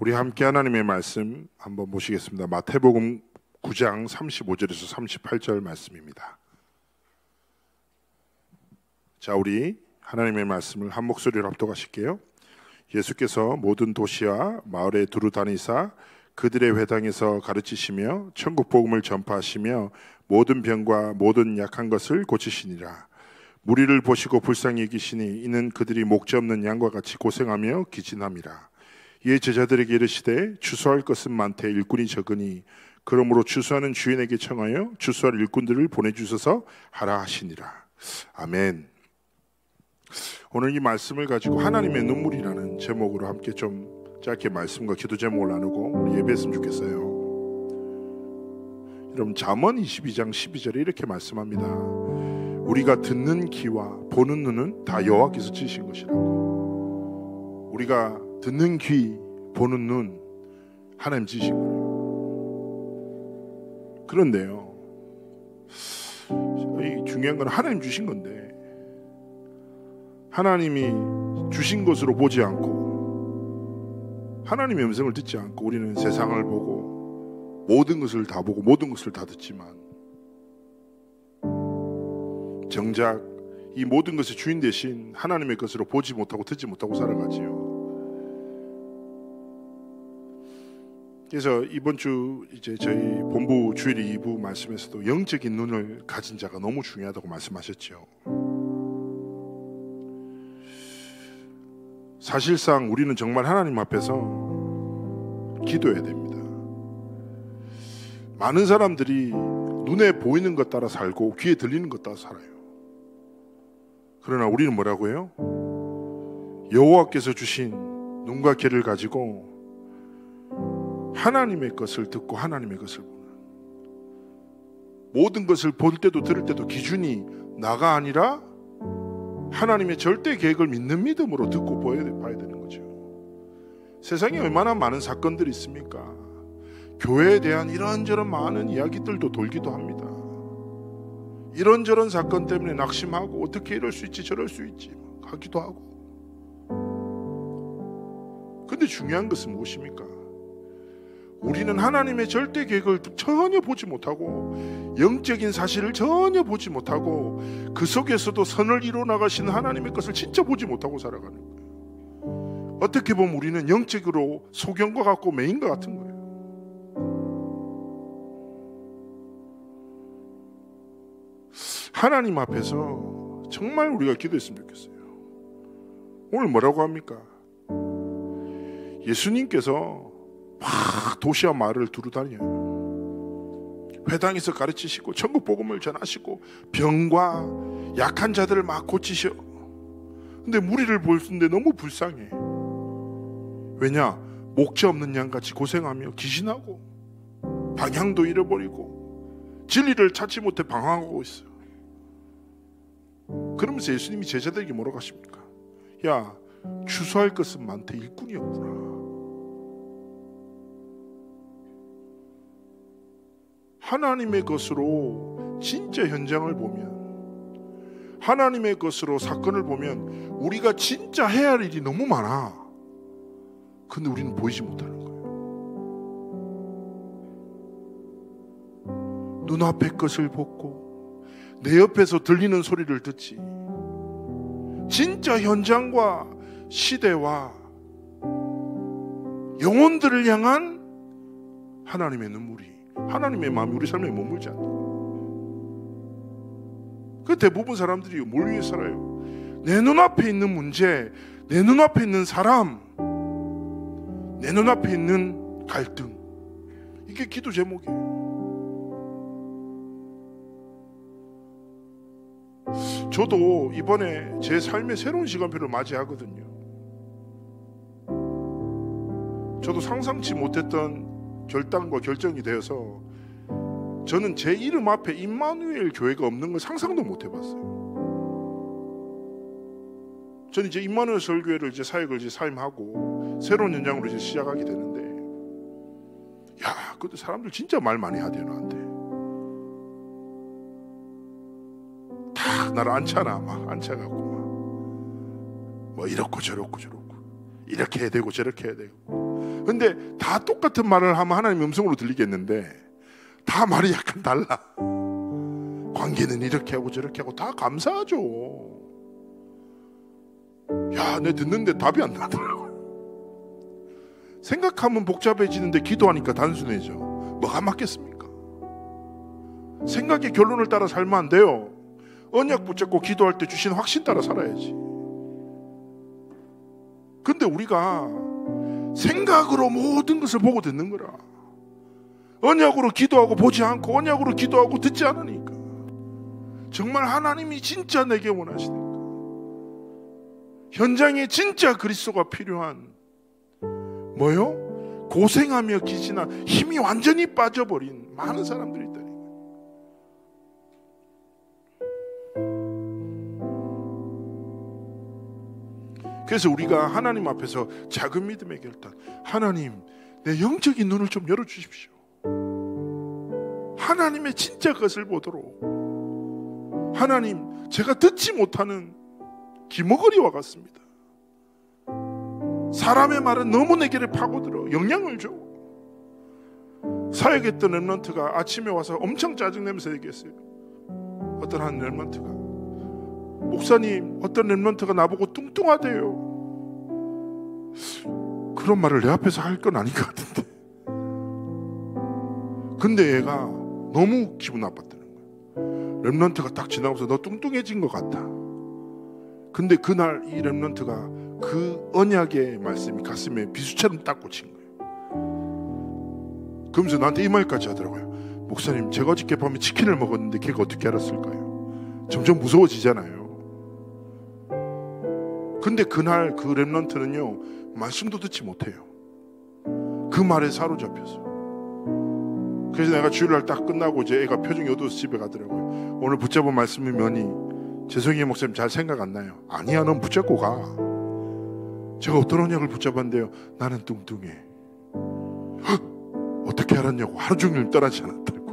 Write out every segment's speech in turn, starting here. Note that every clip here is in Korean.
우리 함께 하나님의 말씀 한번 보시겠습니다. 마태복음 9장 35절에서 38절 말씀입니다. 자, 우리 하나님의 말씀을 한 목소리로 합독하실게요. 예수께서 모든 도시와 마을에 두루 다니사 그들의 회당에서 가르치시며 천국 복음을 전파하시며 모든 병과 모든 약한 것을 고치시니라. 무리를 보시고 불쌍히 여기시니 이는 그들이 목자 없는 양과 같이 고생하며 기진함이라. 이에 제자들에게 이르시되 추수할 것은 많되 일꾼이 적으니 그러므로 추수하는 주인에게 청하여 추수할 일꾼들을 보내주소서 하라 하시니라. 아멘. 오늘 이 말씀을 가지고 하나님의 눈물이라는 제목으로 함께 좀 짧게 말씀과 기도 제목을 나누고 우리 예배했으면 좋겠어요. 여러분, 잠언 22장 12절에 이렇게 말씀합니다. 우리가 듣는 귀와 보는 눈은 다 여호와께서 지으신 것이라고. 우리가 듣는 귀, 보는 눈, 하나님 지으신 거예요. 그런데요, 이 중요한 건 하나님 주신 건데, 하나님이 주신 것으로 보지 않고 하나님의 음성을 듣지 않고 우리는 세상을 보고 모든 것을 다 보고 모든 것을 다 듣지만 정작 이 모든 것의 주인 대신 하나님의 것으로 보지 못하고 듣지 못하고 살아가지요. 그래서 이번 주 이제 저희 본부 주일 2부 말씀에서도 영적인 눈을 가진 자가 너무 중요하다고 말씀하셨죠. 사실상 우리는 정말 하나님 앞에서 기도해야 됩니다. 많은 사람들이 눈에 보이는 것 따라 살고 귀에 들리는 것 따라 살아요. 그러나 우리는 뭐라고 해요? 여호와께서 주신 눈과 귀를 가지고 하나님의 것을 듣고 하나님의 것을 보는, 모든 것을 볼 때도 들을 때도 기준이 나가 아니라 하나님의 절대 계획을 믿는 믿음으로 듣고 봐야 되는 거죠. 세상에 얼마나 많은 사건들이 있습니까? 교회에 대한 이런저런 많은 이야기들도 돌기도 합니다. 이런저런 사건 때문에 낙심하고 어떻게 이럴 수 있지 저럴 수 있지 하기도 하고. 근데 중요한 것은 무엇입니까? 우리는 하나님의 절대 계획을 전혀 보지 못하고 영적인 사실을 전혀 보지 못하고 그 속에서도 선을 이루어 나가시는 하나님의 것을 진짜 보지 못하고 살아가는 거예요. 어떻게 보면 우리는 영적으로 소경과 같고 매인과 같은 거예요. 하나님 앞에서 정말 우리가 기도했으면 좋겠어요. 오늘 뭐라고 합니까? 예수님께서 막 도시와 마을을 두루 다녀요. 회당에서 가르치시고 천국 복음을 전하시고 병과 약한 자들을 막 고치셔. 근데 무리를 보는데 너무 불쌍해. 왜냐? 목자 없는 양같이 고생하며 기신하고 방향도 잃어버리고 진리를 찾지 못해 방황하고 있어요. 그러면서 예수님이 제자들에게 뭐라고 하십니까? 야, 추수할 것은 많되 일꾼이 없구나. 하나님의 것으로 진짜 현장을 보면, 하나님의 것으로 사건을 보면 우리가 진짜 해야 할 일이 너무 많아. 근데 우리는 보이지 못하는 거예요. 눈앞의 것을 보고 내 옆에서 들리는 소리를 듣지, 진짜 현장과 시대와 영혼들을 향한 하나님의 눈물이, 하나님의 마음이 우리 삶에 머물지 않는 거예요. 그 대부분 사람들이 뭘 위해 살아요? 내 눈앞에 있는 문제, 내 눈앞에 있는 사람, 내 눈앞에 있는 갈등, 이게 기도 제목이에요. 저도 이번에 제 삶의 새로운 시간표를 맞이하거든요. 저도 상상치 못했던 결단과 결정이 되어서 저는 제 이름 앞에 임마누엘 교회가 없는 걸 상상도 못 해봤어요. 저는 이제 임마누엘 설교회를 이제 사역을 이제 사임하고 새로운 현장으로 이제 시작하게 되는데, 야, 그때 사람들 진짜 말 많이 하대요. 나한테 다 나를 앉혀놔, 막 앉혀갖고 막 뭐 이렇고 저렇고 이렇게 해야 되고 저렇게 해야 되고 근데 다 똑같은 말을 하면 하나님 음성으로 들리겠는데 다 말이 약간 달라. 관계는 이렇게 하고 저렇게 하고 다 감사하죠. 야, 내 듣는데 답이 안 나더라고. 생각하면 복잡해지는데 기도하니까 단순해져. 뭐가 맞겠습니까? 생각의 결론을 따라 살면 안 돼요. 언약 붙잡고 기도할 때 주신 확신 따라 살아야지. 근데 우리가 생각으로 모든 것을 보고 듣는 거라. 언약으로 기도하고 보지 않고 언약으로 기도하고 듣지 않으니까. 정말 하나님이 진짜 내게 원하시니까. 현장에 진짜 그리스도가 필요한 뭐요? 고생하며 기지나 힘이 완전히 빠져버린 많은 사람들이 있다니. 그래서 우리가 하나님 앞에서 작은 믿음의 결단, 하나님 내 영적인 눈을 좀 열어주십시오. 하나님의 진짜 것을 보도록. 하나님, 제가 듣지 못하는 기머거리와 같습니다. 사람의 말은 너무 내게를 파고들어 영향을 줘. 사역했던 렘넌트가 아침에 와서 엄청 짜증내면서 얘기했어요. 어떤 한 렘넌트가, 목사님, 어떤 렘넌트가 나보고 뚱뚱하대요. 그런 말을 내 앞에서 할 건 아닌 것 같은데. 근데 얘가 너무 기분 나빴다는 거야. 렘넌트가 딱 지나가면서 너 뚱뚱해진 것 같다. 근데 그날 이 렘넌트가 그 언약의 말씀이 가슴에 비수처럼 딱 꽂힌 거예요. 그러면서 나한테 이 말까지 하더라고요. 목사님, 제가 어저께 밤에 치킨을 먹었는데 걔가 어떻게 알았을까요? 점점 무서워지잖아요. 근데 그날 그 렘넌트는요, 말씀도 듣지 못해요. 그 말에 사로잡혀서. 그래서 내가 주일날 딱 끝나고 이제 애가 표정이 어두워서 집에 가더라고요. 오늘 붙잡은 말씀이 뭐니? 죄송해요 목사님, 잘 생각 안 나요. 아니야, 넌 붙잡고 가. 제가 어떤 언약을 붙잡았는데요, 나는 뚱뚱해. 헉! 어떻게 알았냐고. 하루 종일 떠나지 않았다고.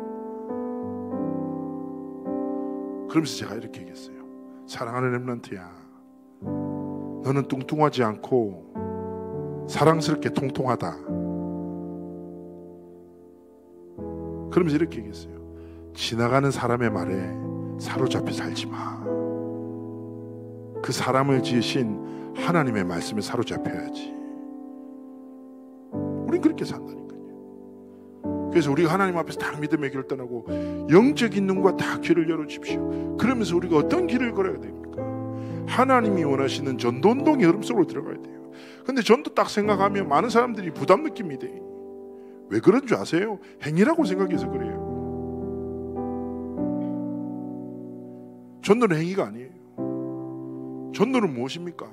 그러면서 제가 이렇게 얘기했어요. 사랑하는 렘넌트야, 너는 뚱뚱하지 않고 사랑스럽게 통통하다. 그러면서 이렇게 얘기했어요. 지나가는 사람의 말에 사로잡혀 살지 마. 그 사람을 지으신 하나님의 말씀에 사로잡혀야지. 우린 그렇게 산다니까요. 그래서 우리가 하나님 앞에서 다 믿음의 결단하고 영적인 눈과 다 귀를 열어주십시오. 그러면서 우리가 어떤 길을 걸어야 됩니까? 하나님이 원하시는 전도운동의 흐름 속으로 들어가야 돼요. 근데 전도 딱 생각하면 많은 사람들이 부담 느낍니다. 왜 그런 줄 아세요? 행위라고 생각해서 그래요. 전도는 행위가 아니에요. 전도는 무엇입니까?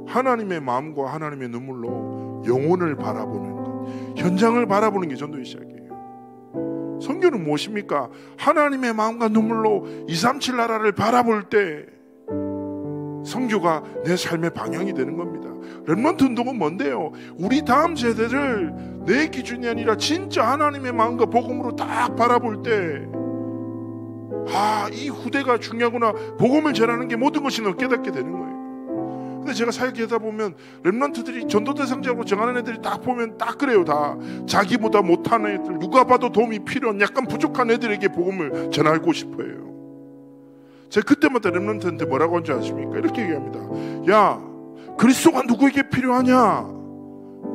하나님의 마음과 하나님의 눈물로 영혼을 바라보는 것, 현장을 바라보는 게 전도의 시작이에요. 선교는 무엇입니까? 하나님의 마음과 눈물로 237 나라를 바라볼 때 선교가 내 삶의 방향이 되는 겁니다. 렘넌트 운동은 뭔데요? 우리 다음 세대를 내 기준이 아니라 진짜 하나님의 마음과 복음으로 딱 바라볼 때, 아, 이 후대가 중요하구나. 복음을 전하는 게 모든 것이 너 깨닫게 되는 거예요. 근데 제가 사역하다 보면 렘넌트들이 전도 대상자로 정하는 애들이 딱 보면 딱 그래요. 다 자기보다 못하는 애들, 누가 봐도 도움이 필요한 약간 부족한 애들에게 복음을 전하고 싶어요. 제가 그때마다 렘넌트한테 뭐라고 하는지 아십니까? 이렇게 얘기합니다. 야, 그리스도가 누구에게 필요하냐?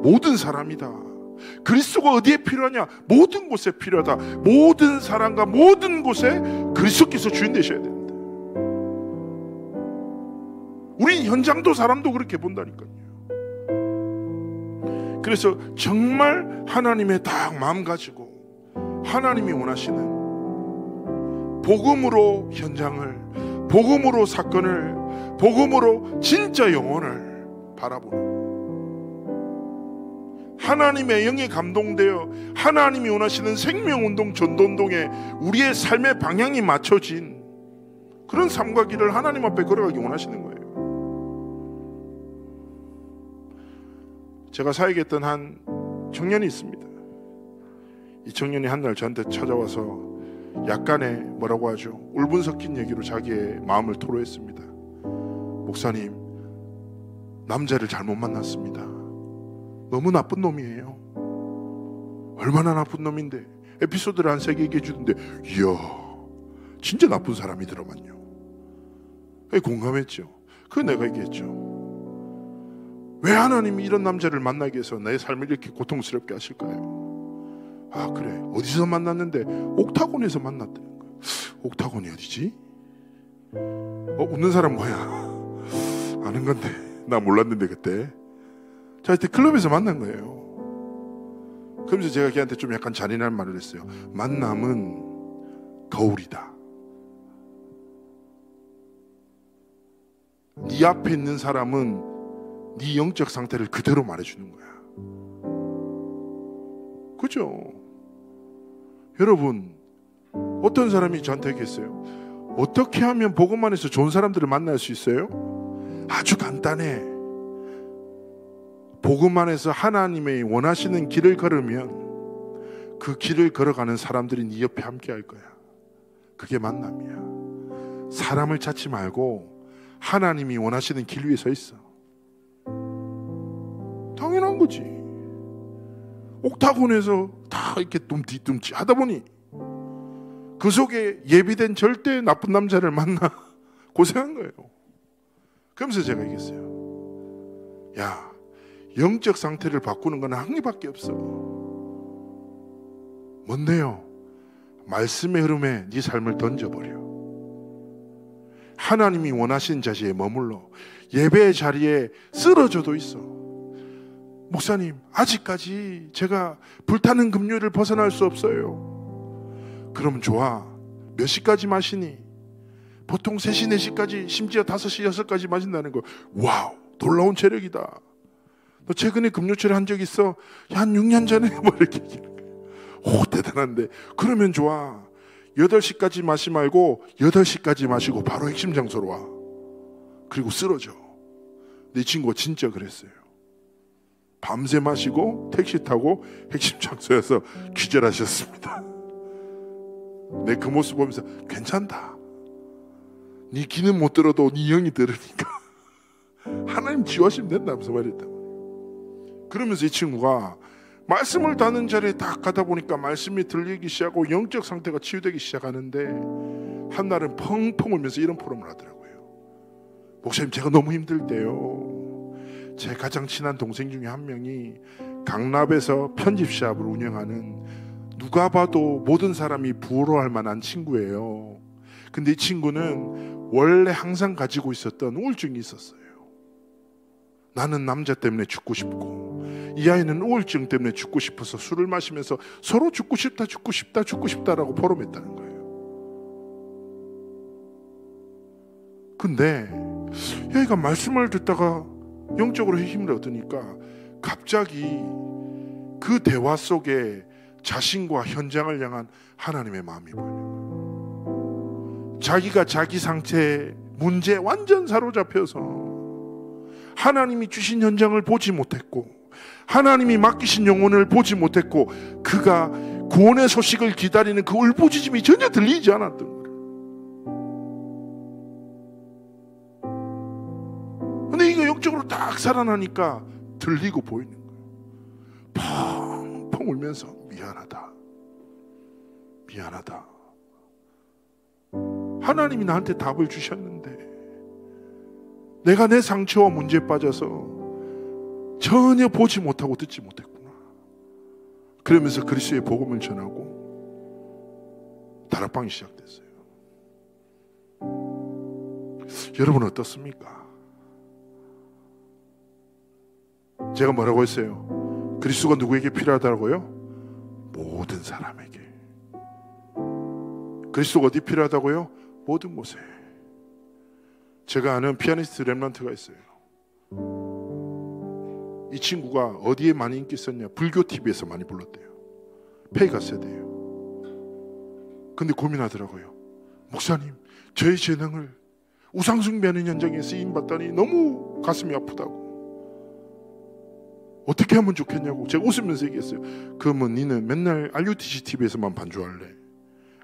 모든 사람이다. 그리스도가 어디에 필요하냐? 모든 곳에 필요하다. 모든 사람과 모든 곳에 그리스도께서 주인 되셔야 됩니다. 우리 현장도 사람도 그렇게 본다니까요. 그래서 정말 하나님의 딱 마음 가지고 하나님이 원하시는 복음으로 현장을, 복음으로 사건을, 복음으로 진짜 영혼을 바라보는, 하나님의 영에 감동되어 하나님이 원하시는 생명운동, 전도운동에 우리의 삶의 방향이 맞춰진 그런 삶과 길을 하나님 앞에 걸어가기 원하시는 거예요. 제가 사역했던 한 청년이 있습니다. 이 청년이 한 날 저한테 찾아와서 약간의 뭐라고 하죠? 울분 섞인 얘기로 자기의 마음을 토로했습니다. 목사님, 남자를 잘못 만났습니다. 너무 나쁜 놈이에요. 얼마나 나쁜 놈인데 에피소드를 한 3개 얘기해 주는데 이야 진짜 나쁜 사람이더라만요. 공감했죠. 그거 내가 얘기했죠. 왜 하나님이 이런 남자를 만나게 해서 내 삶을 이렇게 고통스럽게 하실까요? 아 그래 어디서 만났는데 옥타곤에서 만났다는 거야. 옥타곤이 어디지? 웃는 사람 뭐야? 아는 건데 나 몰랐는데 그때. 자 그때 클럽에서 만난 거예요. 그러면서 제가 걔한테 좀 약간 잔인한 말을 했어요. 만남은 거울이다. 네 앞에 있는 사람은 네 영적 상태를 그대로 말해주는 거야. 그죠? 여러분 어떤 사람이 저한테 얘기했어요. 어떻게 하면 복음 안에서 좋은 사람들을 만날 수 있어요? 아주 간단해. 복음 안에서 하나님의 원하시는 길을 걸으면 그 길을 걸어가는 사람들이 네 옆에 함께 할 거야. 그게 만남이야. 사람을 찾지 말고 하나님이 원하시는 길 위에 서 있어. 당연한 거지. 옥타곤에서 다 이렇게 둠뒤둠치 하다 보니 그 속에 예비된 절대 나쁜 남자를 만나 고생한 거예요. 그러면서 제가 얘기했어요. 야, 영적 상태를 바꾸는 건 한 개밖에 없어. 뭔데요? 말씀의 흐름에 네 삶을 던져버려. 하나님이 원하시는 자리에 머물러 예배의 자리에 쓰러져도 있어. 목사님 아직까지 제가 불타는 금요일을 벗어날 수 없어요. 그럼 좋아. 몇 시까지 마시니? 보통 3시 4시까지 심지어 5시 6시까지 마신다는 거. 와우 놀라운 체력이다. 너 최근에 금요철에 한 적 있어? 한 6년 전에 뭐 이렇게 얘기하는 거야. 오 대단한데. 그러면 좋아. 8시까지 마시 말고 8시까지 마시고 바로 핵심 장소로 와. 그리고 쓰러져. 내 친구가 진짜 그랬어요. 밤새 마시고 택시 타고 핵심 장소에서 기절하셨습니다. 내 그 모습 보면서 괜찮다. 네 귀는 못 들어도 네 영이 들으니까 하나님 지워하시면 된다면서 말했다. 그러면서 이 친구가 말씀을 다는 자리에 딱 가다 보니까 말씀이 들리기 시작하고 영적 상태가 치유되기 시작하는데 한날은 펑펑 울면서 이런 포럼을 하더라고요. 목사님 제가 너무 힘들 때요. 제 가장 친한 동생 중에 한 명이 강남에서 편집샵을 운영하는 누가 봐도 모든 사람이 부러워할 만한 친구예요. 근데 이 친구는 원래 항상 가지고 있었던 우울증이 있었어요. 나는 남자 때문에 죽고 싶고 이 아이는 우울증 때문에 죽고 싶어서 술을 마시면서 서로 죽고 싶다라고 포럼했다는 거예요. 근데 얘가 말씀을 듣다가 영적으로 힘을 얻으니까 갑자기 그 대화 속에 자신과 현장을 향한 하나님의 마음이 보이는 거예요. 자기가 자기 상태에 문제에 완전 사로잡혀서 하나님이 주신 현장을 보지 못했고 하나님이 맡기신 영혼을 보지 못했고 그가 구원의 소식을 기다리는 그 울부짖음이 전혀 들리지 않았던 거예요. 근데 이거 영적으로 딱 살아나니까 들리고 보이는 거예요. 펑펑 울면서 미안하다. 하나님이 나한테 답을 주셨는데 내가 내 상처와 문제에 빠져서 전혀 보지 못하고 듣지 못했구나. 그러면서 그리스도의 복음을 전하고 다락방이 시작됐어요. 여러분 어떻습니까? 제가 뭐라고 했어요? 그리스도가 누구에게 필요하다고요? 모든 사람에게. 그리스도가 어디 필요하다고요? 모든 곳에. 제가 아는 피아니스트 렘넌트가 있어요. 이 친구가 어디에 많이 인기 있었냐? 불교 TV에서 많이 불렀대요. 페이가 세대예요. 근데 고민하더라고요. 목사님, 저의 재능을 우상숭배하는 현장에 쓰임받다니 너무 가슴이 아프다고. 어떻게 하면 좋겠냐고 제가 웃으면서 얘기했어요. 그러면 니는 맨날 RUTC TV에서만 반주할래?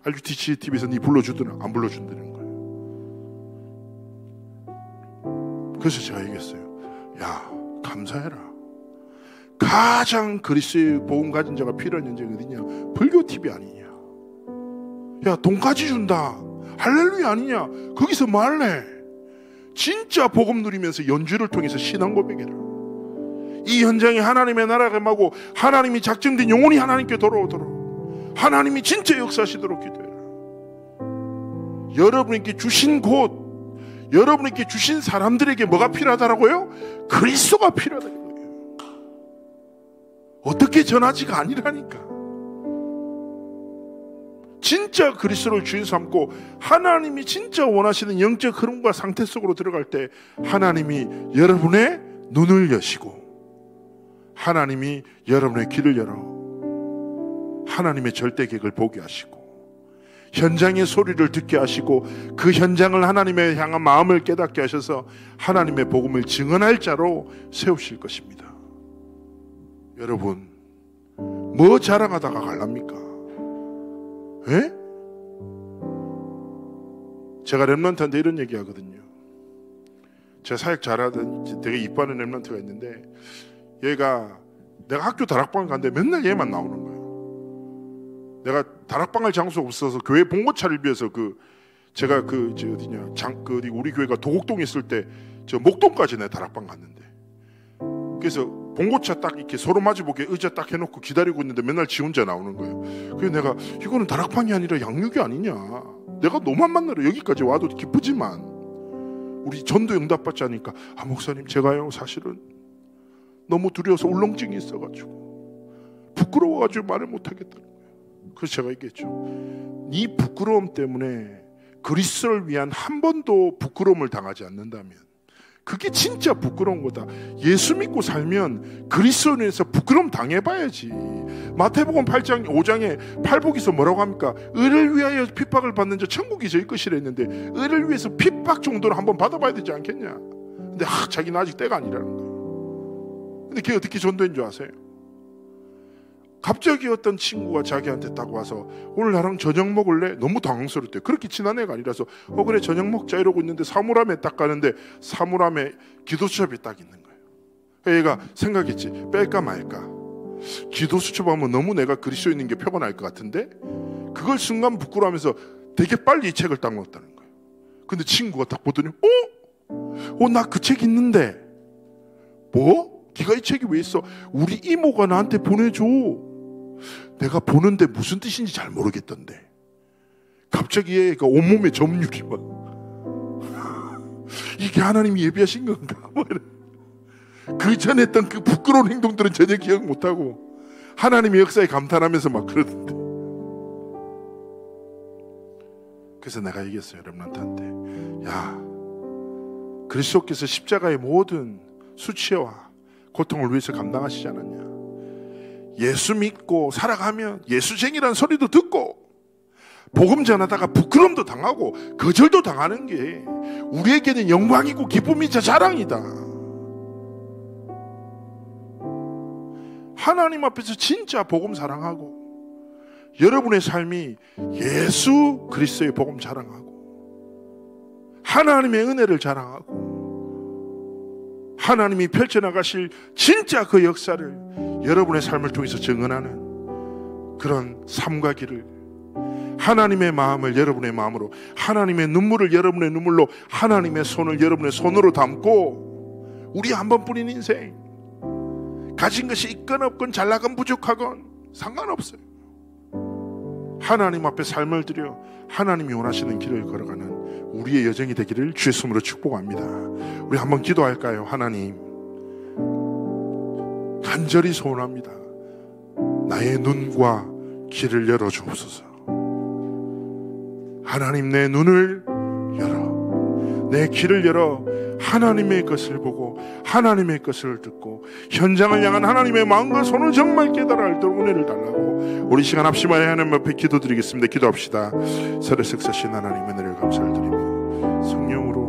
RUTC TV에서 니 불러주더라? 안 불러준다는 거예요. 그래서 제가 얘기했어요. 야, 감사해라. 가장 그리스도의 복음 가진 자가 필요한 현장이 어디냐? 불교 TV 아니냐? 야, 돈까지 준다, 할렐루야 아니냐? 거기서 뭐 할래? 진짜 복음 누리면서 연주를 통해서 신앙 고백해라. 이 현장에 하나님의 나라가 임하고 하나님이 작정된 영혼이 하나님께 돌아오도록, 하나님이 진짜 역사하시도록 기도해라. 여러분에게 주신 곳, 여러분에게 주신 사람들에게 뭐가 필요하다라고요? 그리스도가 필요하다는 거예요. 어떻게 전하지가 아니라니까. 진짜 그리스도를 주인 삼고 하나님이 진짜 원하시는 영적 흐름과 상태 속으로 들어갈 때 하나님이 여러분의 눈을 여시고, 하나님이 여러분의 길을 열어 하나님의 절대 계획을 보게 하시고, 현장의 소리를 듣게 하시고, 그 현장을 하나님의 향한 마음을 깨닫게 하셔서 하나님의 복음을 증언할 자로 세우실 것입니다. 여러분, 뭐 자랑하다가 갈랍니까? 예? 제가 렘넌트한테 이런 얘기 하거든요. 제가 사역 잘하던 되게 이뻐하는 렘넌트가 있는데, 얘가 내가 학교 다락방 갔는데 맨날 얘만 나오는 거예요. 내가 다락방 할 장소가 없어서 교회 봉고차를 위해서 제가 우리 교회가 도곡동에 있을 때 저 목동까지 내가 다락방 갔는데, 그래서 봉고차 딱 이렇게 서로 마주보게 의자 딱 해놓고 기다리고 있는데 맨날 지 혼자 나오는 거예요. 그래서 내가 이거는 다락방이 아니라 양육이 아니냐, 내가 너만 만나러 여기까지 와도 기쁘지만 우리 전도 응답받지 않으니까, 아 목사님 제가요 사실은 너무 두려워서 울렁증이 있어가지고 부끄러워가지고 말을 못하겠다는 거예요. 그래서 제가 얘기했죠. 네 부끄러움 때문에 그리스도를 위한 한 번도 부끄러움을 당하지 않는다면 그게 진짜 부끄러운 거다. 예수 믿고 살면 그리스도에 대해서 부끄러움 당해봐야지. 마태복음 8장 5장에 팔복에서 뭐라고 합니까? 의를 위하여 핍박을 받는 자 천국이 저희 것이라 했는데, 의를 위해서 핍박 정도로 한번 받아봐야 되지 않겠냐? 근데 자기는 아직 때가 아니라는 거예요. 근데 걔 어떻게 전도인 줄 아세요? 갑자기 어떤 친구가 자기한테 딱 와서 오늘 나랑 저녁 먹을래? 너무 당황스럽대. 그렇게 친한 애가 아니라서 그래 저녁 먹자 이러고 있는데 사물함에 딱 가는데 사물함에 기도수첩이 딱 있는 거예요. 얘가 생각했지, 뺄까 말까. 기도수첩 하면 너무 내가 그리스도에 있는 게 표가 날 것 같은데, 그걸 순간 부끄러워하면서 되게 빨리 이 책을 딱 넣었다는 거예요. 근데 친구가 딱 보더니 나 그 책 있는데. 뭐? 네가 이 책이 왜 있어? 우리 이모가 나한테 보내줘. 내가 보는데 무슨 뜻인지 잘 모르겠던데. 갑자기 얘가 온몸에 점률이 막 이게 하나님이 예비하신 건가? 그 전에 했던 그 부끄러운 행동들은 전혀 기억 못하고 하나님의 역사에 감탄하면서 막 그러던데. 그래서 내가 얘기했어요, 렘넌트한테. 야, 그리스도께서 십자가의 모든 수치와 고통을 위해서 감당하시지 않았냐? 예수 믿고 살아가면 예수쟁이라는 소리도 듣고 복음 전하다가 부끄럼도 당하고 거절도 당하는 게 우리에게는 영광이고 기쁨이자 자랑이다. 하나님 앞에서 진짜 복음 사랑하고 여러분의 삶이 예수 그리스도의 복음 자랑하고 하나님의 은혜를 자랑하고 하나님이 펼쳐나가실 진짜 그 역사를 여러분의 삶을 통해서 증언하는 그런 삶과 길을, 하나님의 마음을 여러분의 마음으로, 하나님의 눈물을 여러분의 눈물로, 하나님의 손을 여러분의 손으로 담고, 우리 한 번뿐인 인생, 가진 것이 있건 없건 잘나건 부족하건 상관없어요. 하나님 앞에 삶을 드려 하나님이 원하시는 길을 걸어가는 우리의 여정이 되기를 주의 이름으로 축복합니다. 우리 한번 기도할까요? 하나님, 간절히 소원합니다. 나의 눈과 길을 열어주옵소서. 하나님, 내 눈을 열어, 내 길을 열어 하나님의 것을 보고 하나님의 것을 듣고 현장을 향한 하나님의 마음과 손을 정말 깨달아 알도록 은혜를 달라고 우리 시간 합심하여 하나님 앞에 기도드리겠습니다. 기도합시다. 서로 석사신 하나님 은혜를 감사를 드리며 성령으로